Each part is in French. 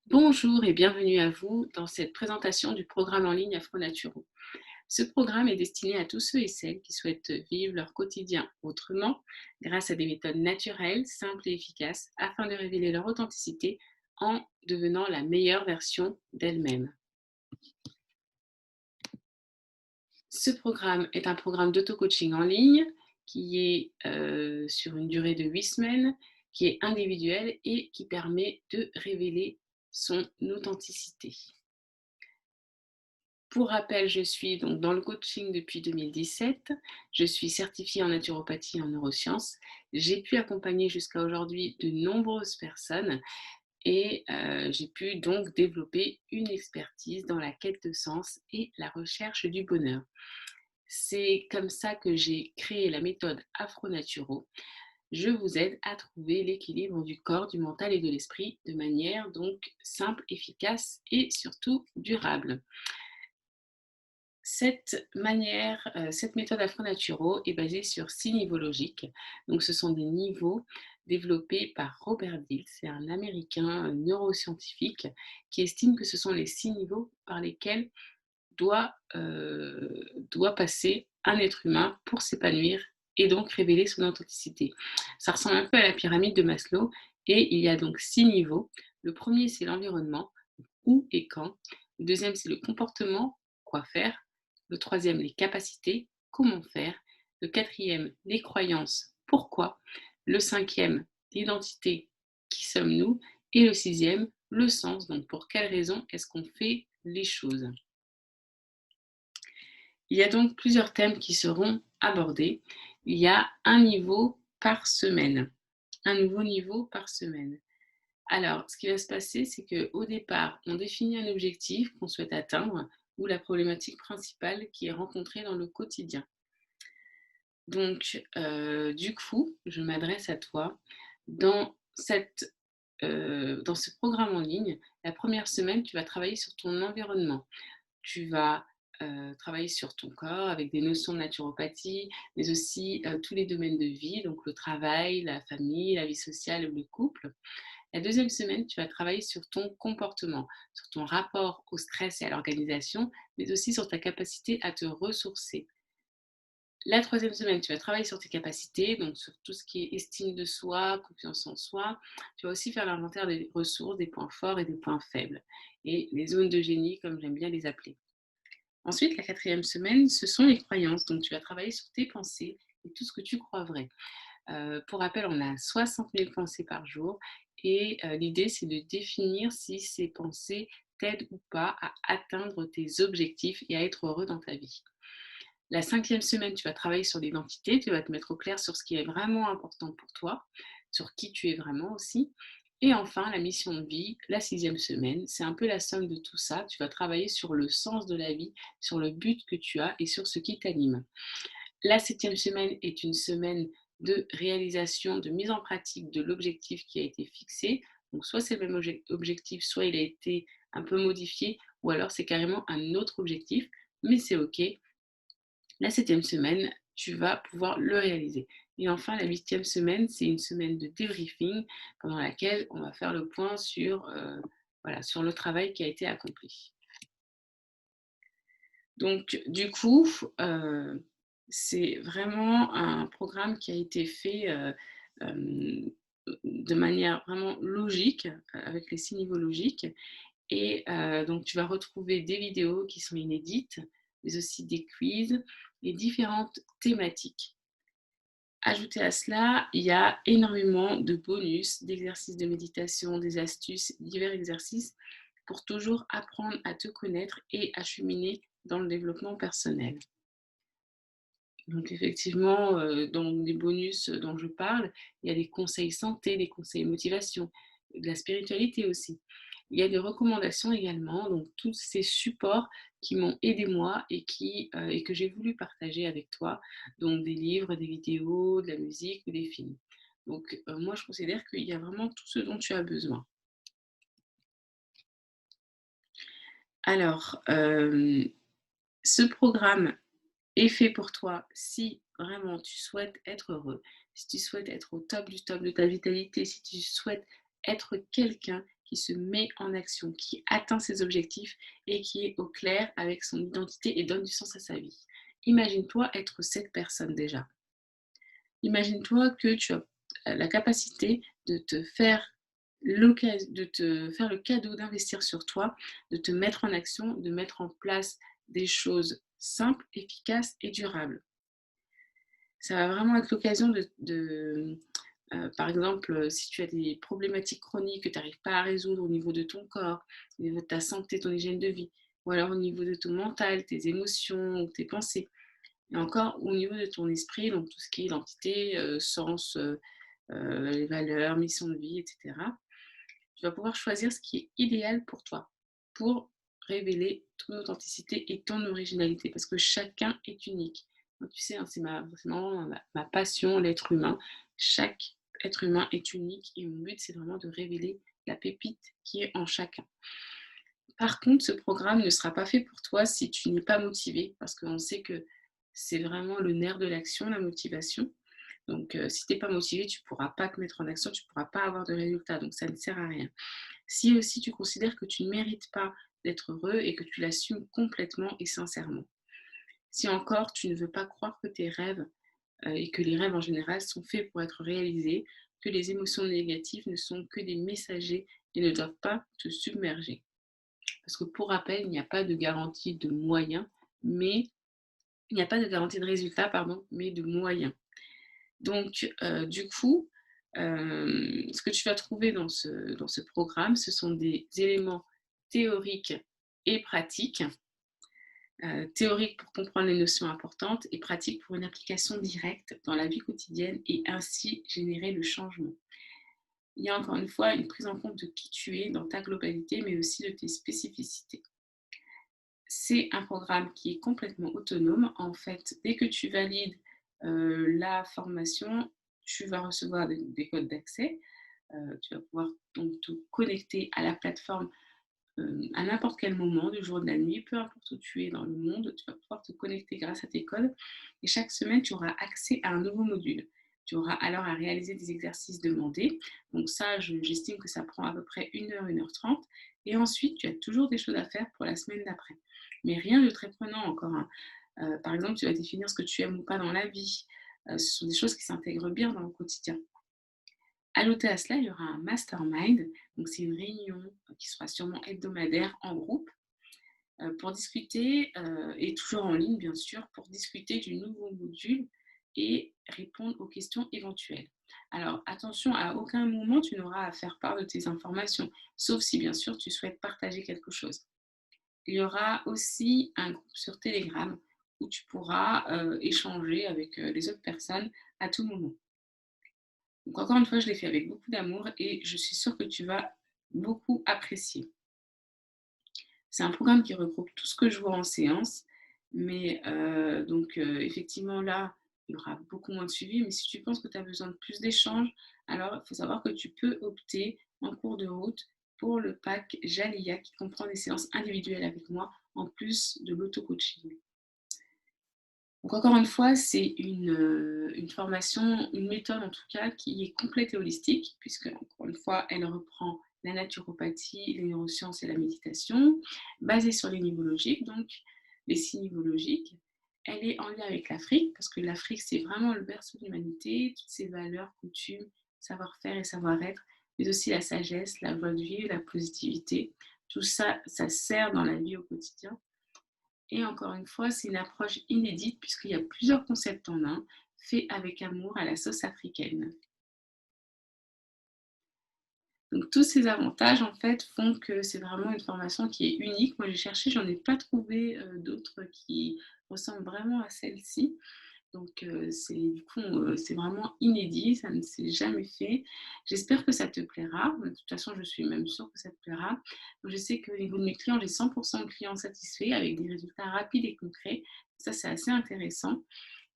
Bonjour et bienvenue à vous dans cette présentation du programme en ligne AfroNaturo. Ce programme est destiné à tous ceux et celles qui souhaitent vivre leur quotidien autrement, grâce à des méthodes naturelles, simples et efficaces, afin de révéler leur authenticité en devenant la meilleure version d'elles-mêmes. Ce programme est un programme d'auto-coaching en ligne qui est sur une durée de 8 semaines, qui est individuel et qui permet de révéler son authenticité. Pour rappel, je suis donc dans le coaching depuis 2017. Je suis certifiée en naturopathie et en neurosciences. J'ai pu accompagner jusqu'à aujourd'hui de nombreuses personnes et j'ai pu donc développer une expertise dans la quête de sens et la recherche du bonheur. C'est comme ça que j'ai créé la méthode AfroNaturo. Je vous aide à trouver l'équilibre du corps, du mental et de l'esprit de manière donc simple, efficace et surtout durable. Cette méthode Afro-Naturo est basée sur 6 niveaux logiques. Donc, ce sont des niveaux développés par Robert Dills, c'est un Américain neuroscientifique qui estime que ce sont les 6 niveaux par lesquels doit passer un être humain pour s'épanouir et donc révéler son authenticité. Ça ressemble un peu à la pyramide de Maslow et il y a donc 6 niveaux. Le premier, c'est l'environnement, où et quand. Le deuxième, c'est le comportement, quoi faire. Le troisième, les capacités, comment faire. Le quatrième, les croyances, pourquoi. Le cinquième, l'identité, qui sommes-nous. Et le sixième, le sens, donc pour quelles raisons est-ce qu'on fait les choses. Il y a donc plusieurs thèmes qui seront abordés. Il y a un niveau par semaine. Un nouveau niveau par semaine. Alors, ce qui va se passer, c'est qu'au départ, on définit un objectif qu'on souhaite atteindre ou la problématique principale qui est rencontrée dans le quotidien. Donc, du coup, je m'adresse à toi. Dans, dans ce programme en ligne, la première semaine, tu vas travailler sur ton environnement. Tu vas travailler sur ton corps avec des notions de naturopathie, mais aussi tous les domaines de vie, donc le travail, la famille, la vie sociale, le couple. La deuxième semaine, tu vas travailler sur ton comportement, sur ton rapport au stress et à l'organisation, mais aussi sur ta capacité à te ressourcer. La troisième semaine, tu vas travailler sur tes capacités, donc sur tout ce qui est estime de soi, confiance en soi. Tu vas aussi faire l'inventaire des ressources, des points forts et des points faibles, et les zones de génie, comme j'aime bien les appeler. Ensuite, la quatrième semaine, ce sont les croyances. Donc, tu vas travailler sur tes pensées et tout ce que tu crois vrai. Pour rappel, on a 60 000 pensées par jour et l'idée, c'est de définir si ces pensées t'aident ou pas à atteindre tes objectifs et à être heureux dans ta vie. La cinquième semaine, tu vas travailler sur l'identité, tu vas te mettre au clair sur ce qui est vraiment important pour toi, sur qui tu es vraiment aussi. Et enfin, la mission de vie, la sixième semaine, c'est un peu la somme de tout ça. Tu vas travailler sur le sens de la vie, sur le but que tu as et sur ce qui t'anime. La septième semaine est une semaine de réalisation, de mise en pratique de l'objectif qui a été fixé. Donc soit c'est le même objectif, soit il a été un peu modifié, ou alors c'est carrément un autre objectif, mais c'est OK. La septième semaine, tu vas pouvoir le réaliser. Et enfin, la huitième semaine, c'est une semaine de débriefing pendant laquelle on va faire le point sur, voilà, sur le travail qui a été accompli. Donc, du coup, c'est vraiment un programme qui a été fait de manière vraiment logique, avec les 6 niveaux logiques. Et donc, tu vas retrouver des vidéos qui sont inédites, mais aussi des quiz et différentes thématiques. Ajouté à cela, il y a énormément de bonus, d'exercices de méditation, des astuces, divers exercices pour toujours apprendre à te connaître et à cheminer dans le développement personnel. Donc effectivement, dans les bonus dont je parle, il y a des conseils santé, des conseils motivation, de la spiritualité aussi. Il y a des recommandations également, donc tous ces supports qui m'ont aidé moi et que j'ai voulu partager avec toi, donc des livres, des vidéos, de la musique ou des films. Donc moi je considère qu'il y a vraiment tout ce dont tu as besoin. Alors, ce programme est fait pour toi si vraiment tu souhaites être heureux, si tu souhaites être au top du top de ta vitalité, si tu souhaites être quelqu'un qui se met en action, qui atteint ses objectifs et qui est au clair avec son identité et donne du sens à sa vie. Imagine-toi être cette personne déjà. Imagine-toi que tu as la capacité de te faire le cadeau d'investir sur toi, de te mettre en action, de mettre en place des choses simples, efficaces et durables. Ça va vraiment être l'occasion par exemple, si tu as des problématiques chroniques que tu n'arrives pas à résoudre au niveau de ton corps, au niveau de ta santé, ton hygiène de vie, ou alors au niveau de ton mental, tes émotions ou tes pensées, et encore au niveau de ton esprit, donc tout ce qui est identité, sens, les valeurs, mission de vie, et cetera. Tu vas pouvoir choisir ce qui est idéal pour toi, pour révéler ton authenticité et ton originalité, parce que chacun est unique. Donc, tu sais, hein, c'est vraiment ma passion, l'être humain. Chaque être humain est unique et mon but, c'est vraiment de révéler la pépite qui est en chacun. Par contre, ce programme ne sera pas fait pour toi si tu n'es pas motivé, parce qu'on sait que c'est vraiment le nerf de l'action, la motivation. Donc, si tu n'es pas motivé, tu ne pourras pas te mettre en action, tu ne pourras pas avoir de résultats, donc ça ne sert à rien. Si aussi tu considères que tu ne mérites pas d'être heureux et que tu l'assumes complètement et sincèrement. Si encore tu ne veux pas croire que tes rêves, et que les rêves en général sont faits pour être réalisés, que les émotions négatives ne sont que des messagers et ne doivent pas te submerger. Parce que pour rappel, il n'y a pas de garantie de moyens, mais il n'y a pas de garantie de résultat, pardon, mais de moyens. Donc, du coup, ce que tu vas trouver dans ce programme, ce sont des éléments théoriques et pratiques. Théoriques pour comprendre les notions importantes et pratiques pour une application directe dans la vie quotidienne et ainsi générer le changement. Il y a encore une fois une prise en compte de qui tu es dans ta globalité, mais aussi de tes spécificités. C'est un programme qui est complètement autonome. En fait, dès que tu valides la formation, tu vas recevoir des codes d'accès. Tu vas pouvoir donc te connecter à la plateforme à n'importe quel moment du jour ou de la nuit, peu importe où tu es dans le monde, tu vas pouvoir te connecter grâce à tes codes. Et chaque semaine, tu auras accès à un nouveau module. Tu auras alors à réaliser des exercices demandés. Donc ça, j'estime que ça prend à peu près 1 heure, 1 h 30. Et ensuite, tu as toujours des choses à faire pour la semaine d'après. Mais rien de très prenant encore, hein. Par exemple, tu vas définir ce que tu aimes ou pas dans la vie. Ce sont des choses qui s'intègrent bien dans le quotidien. Ajouté à cela, il y aura un mastermind. Donc, c'est une réunion qui sera sûrement hebdomadaire en groupe pour discuter, et toujours en ligne bien sûr, pour discuter du nouveau module et répondre aux questions éventuelles. Alors attention, à aucun moment tu n'auras à faire part de tes informations, sauf si bien sûr tu souhaites partager quelque chose. Il y aura aussi un groupe sur Telegram où tu pourras échanger avec les autres personnes à tout moment. Donc encore une fois, je l'ai fait avec beaucoup d'amour et je suis sûre que tu vas beaucoup apprécier. C'est un programme qui regroupe tout ce que je vois en séance, mais donc effectivement là, il y aura beaucoup moins de suivi, mais si tu penses que tu as besoin de plus d'échanges, alors il faut savoir que tu peux opter en cours de route pour le pack Jalia qui comprend des séances individuelles avec moi en plus de l'auto-coaching. Donc encore une fois, c'est une formation, une méthode en tout cas qui est complète et holistique, puisque encore une fois, elle reprend la naturopathie, les neurosciences et la méditation, basée sur les niveaux logiques, donc les 6 niveaux logiques. Elle est en lien avec l'Afrique, parce que l'Afrique, c'est vraiment le berceau de l'humanité, toutes ses valeurs, coutumes, savoir-faire et savoir-être, mais aussi la sagesse, la joie de vivre, la positivité. Tout ça, ça sert dans la vie au quotidien. Et encore une fois, c'est une approche inédite puisqu'il y a plusieurs concepts en un, faits avec amour à la sauce africaine. Donc tous ces avantages en fait font que c'est vraiment une formation qui est unique. Moi j'ai cherché, j'en ai pas trouvé d'autres qui ressemblent vraiment à celle-ci. Donc c'est du coup, c'est vraiment inédit, ça ne s'est jamais fait. J'espère que ça te plaira. De toute façon, je suis même sûre que ça te plaira. Je sais qu'au niveau de mes clients, j'ai 100 de clients satisfaits avec des résultats rapides et concrets. Ça, c'est assez intéressant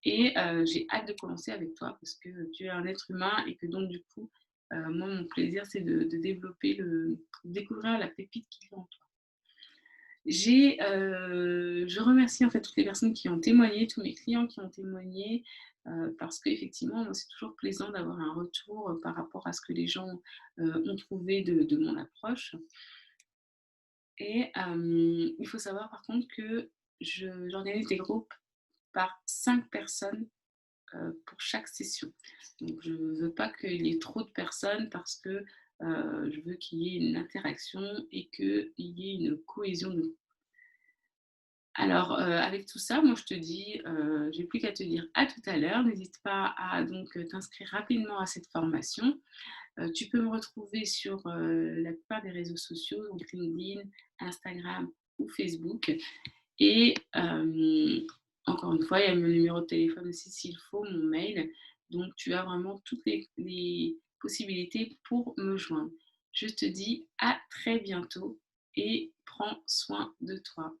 et j'ai hâte de commencer avec toi parce que tu es un être humain et que donc du coup, moi, mon plaisir, c'est de développer de découvrir la pépite qui est en toi. Je remercie en fait toutes les personnes qui ont témoigné, tous mes clients qui ont témoigné. parce qu'effectivement, moi, c'est toujours plaisant d'avoir un retour, par rapport à ce que les gens, ont trouvé de mon approche. Et il faut savoir par contre que j'organise des groupes par 5 personnes, pour chaque session. Donc je ne veux pas qu'il y ait trop de personnes parce que, je veux qu'il y ait une interaction et qu'il y ait une cohésion de. Alors, avec tout ça, moi je te dis, j'ai plus qu'à te dire à tout à l'heure. N'hésite pas à donc, t'inscrire rapidement à cette formation. Tu peux me retrouver sur, la plupart des réseaux sociaux, donc LinkedIn, Instagram ou Facebook. Et encore une fois, il y a mon numéro de téléphone aussi s'il faut, mon mail. Donc tu as vraiment toutes les possibilités pour me joindre. Je te dis à très bientôt et prends soin de toi.